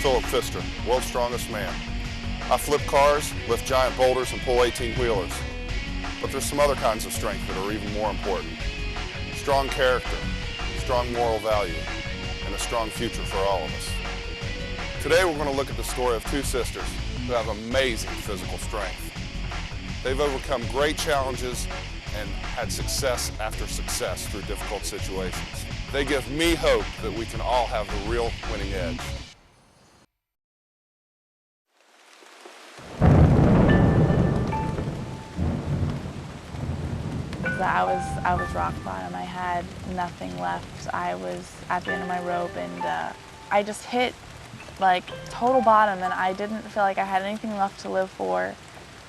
Philip Pfister, world's strongest man. I flip cars, lift giant boulders, and pull 18-wheelers. But there's some other kinds of strength that are even more important. Strong character, strong moral value, and a strong future for all of us. Today we're going to look at the story of two sisters who have amazing physical strength. They've overcome great challenges and had success after success through difficult situations. They give me hope that we can all have the real winning edge. I was rock bottom. I had nothing left. I was at the end of my rope, and I just hit like total bottom, and I didn't feel like I had anything left to live for.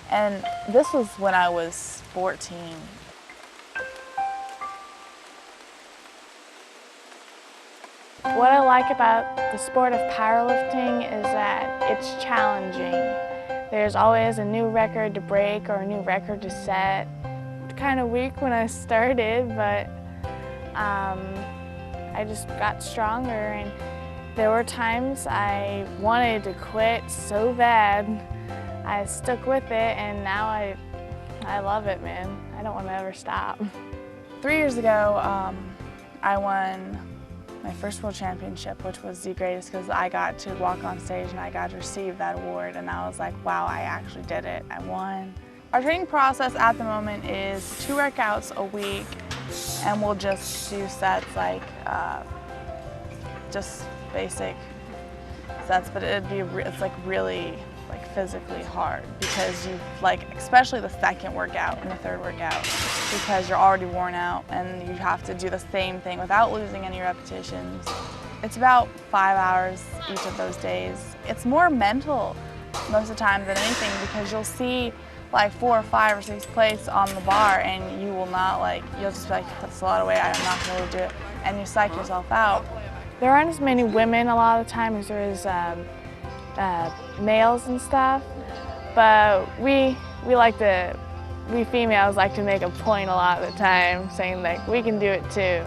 And this was when I was 14. What I like about the sport of powerlifting is that it's challenging. There's always a new record to break or a new record to set. Kind of weak when I started, but I just got stronger, and there were times I wanted to quit so bad. I stuck with it, and now I love it, man. I don't want to ever stop. 3 years ago, I won my first world championship, which was the greatest because I got to walk on stage and I got to receive that award, and I was like, wow, I actually did it. I won. Our training process at the moment is 2 workouts a week, and we'll just do sets like just basic sets, but it's like really like physically hard because you especially the second workout and the third workout, because you're already worn out and you have to do the same thing without losing any repetitions. It's about 5 hours each of those days. It's more mental most of the time than anything, because you'll see like 4 or 5 or 6 plates on the bar, and you will not you'll just be like, that's a lot of weight, I'm not going to be able to do it, and you psych yourself out. There aren't as many women a lot of the time as there is males and stuff, but we females like to make a point a lot of the time, saying like, we can do it too.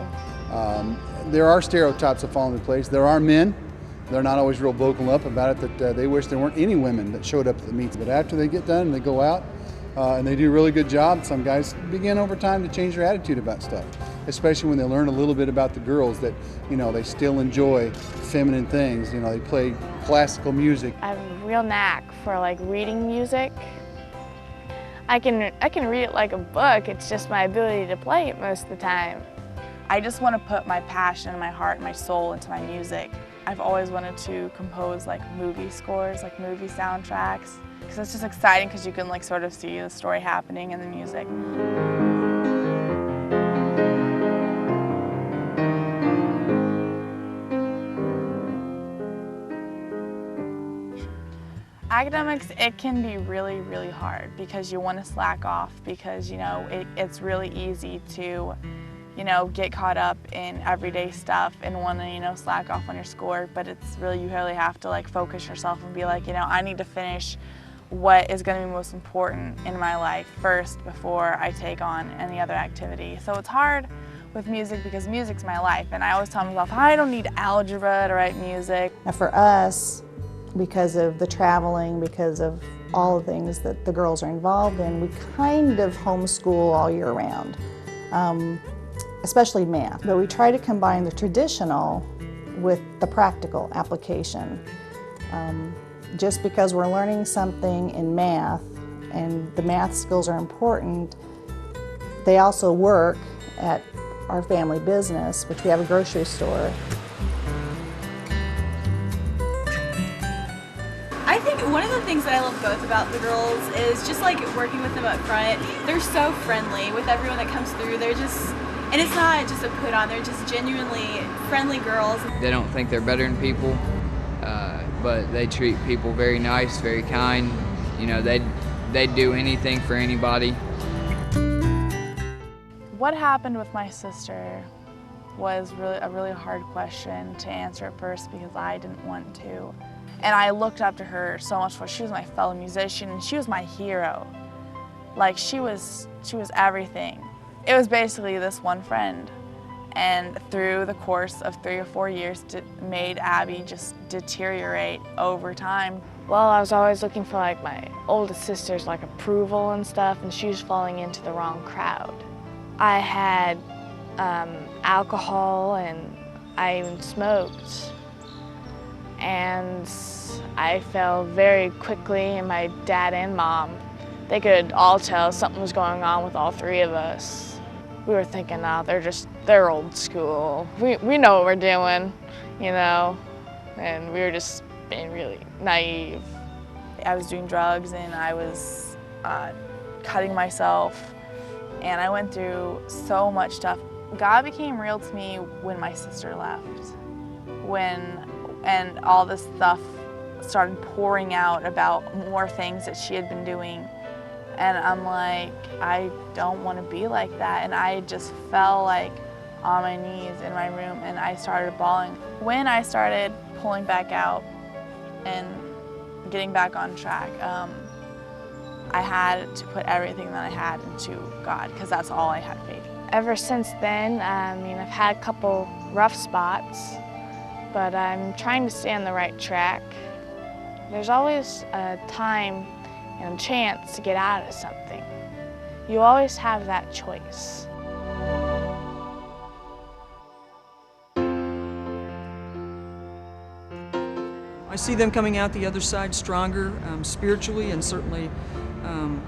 There are stereotypes that fall into place. There are men. They're not always real vocal up about it, that they wish there weren't any women that showed up at the meets. But after they get done and they go out and they do a really good job, some guys begin over time to change their attitude about stuff, especially when they learn a little bit about the girls, that, you know, they still enjoy feminine things. You know, they play classical music. I have a real knack for like reading music. I can read it like a book. It's just my ability to play it most of the time. I just want to put my passion and my heart and my soul into my music. I've always wanted to compose like movie scores, like movie soundtracks, because it's just exciting because you can like sort of see the story happening in the music. Academics, it can be really, really hard because you want to slack off, because, you know, it's really easy to, you know, get caught up in everyday stuff and want to, you know, slack off on your score. But it's really, you really have to like focus yourself and be like, you know, I need to finish what is going to be most important in my life first before I take on any other activity. So it's hard with music because music's my life, and I always tell myself, I don't need algebra to write music. Now for us, because of the traveling, because of all the things that the girls are involved in, we kind of homeschool all year round. Especially math, but we try to combine the traditional with the practical application. Just because we're learning something in math and the math skills are important, they also work at our family business, which we have a grocery store. I think one of the things that I love both about the girls is just like working with them up front. They're so friendly with everyone that comes through. They're just, and it's not just a put on, they're just genuinely friendly girls. They don't think they're better than people, but they treat people very nice, very kind. You know, they'd do anything for anybody. What happened with my sister was a really hard question to answer at first, because I didn't want to. And I looked up to her so much, for she was my fellow musician and she was my hero. Like she was everything. It was basically this one friend. And through the course of 3 or 4 years, made Abby just deteriorate over time. Well, I was always looking for like my oldest sister's like approval and stuff, and she was falling into the wrong crowd. I had alcohol, and I even smoked. And I fell very quickly, and my dad and mom, they could all tell something was going on with all three of us. We were thinking, oh, they're old school. We know what we're doing, you know, and we were just being really naive. I was doing drugs, and I was cutting myself, and I went through so much stuff. God became real to me when my sister left, and all this stuff started pouring out about more things that she had been doing. And I'm like, I don't want to be like that. And I just fell like on my knees in my room, and I started bawling. When I started pulling back out and getting back on track, I had to put everything that I had into God, because that's all I had faith in. Ever since then, I mean, I've had a couple rough spots, but I'm trying to stay on the right track. There's always a time and a chance to get out of something. You always have that choice. I see them coming out the other side stronger spiritually, and certainly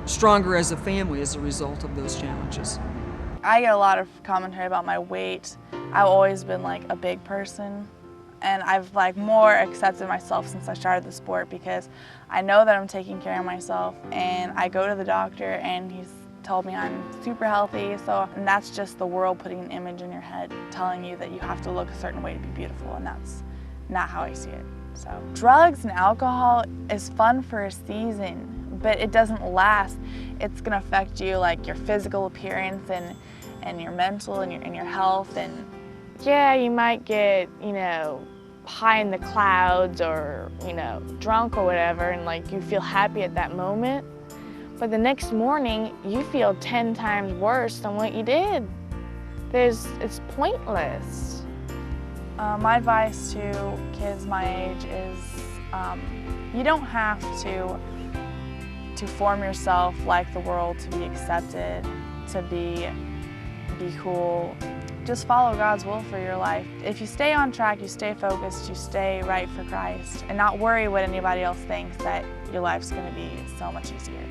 stronger as a family as a result of those challenges. I get a lot of commentary about my weight. I've always been like a big person, and I've like more accepted myself since I started the sport, because I know that I'm taking care of myself, and I go to the doctor and he's told me I'm super healthy. And that's just the world putting an image in your head, telling you that you have to look a certain way to be beautiful, and that's not how I see it. So drugs and alcohol is fun for a season, but it doesn't last. It's gonna affect you, like your physical appearance and your mental and your health. And yeah, you might get, you know, high in the clouds, or, you know, drunk or whatever, and like you feel happy at that moment. But the next morning, you feel 10 times worse than what you did. It's pointless. My advice to kids my age is you don't have to form yourself like the world to be accepted, to be cool. Just follow God's will for your life. If you stay on track, you stay focused, you stay right for Christ, and not worry what anybody else thinks, that your life's going to be so much easier.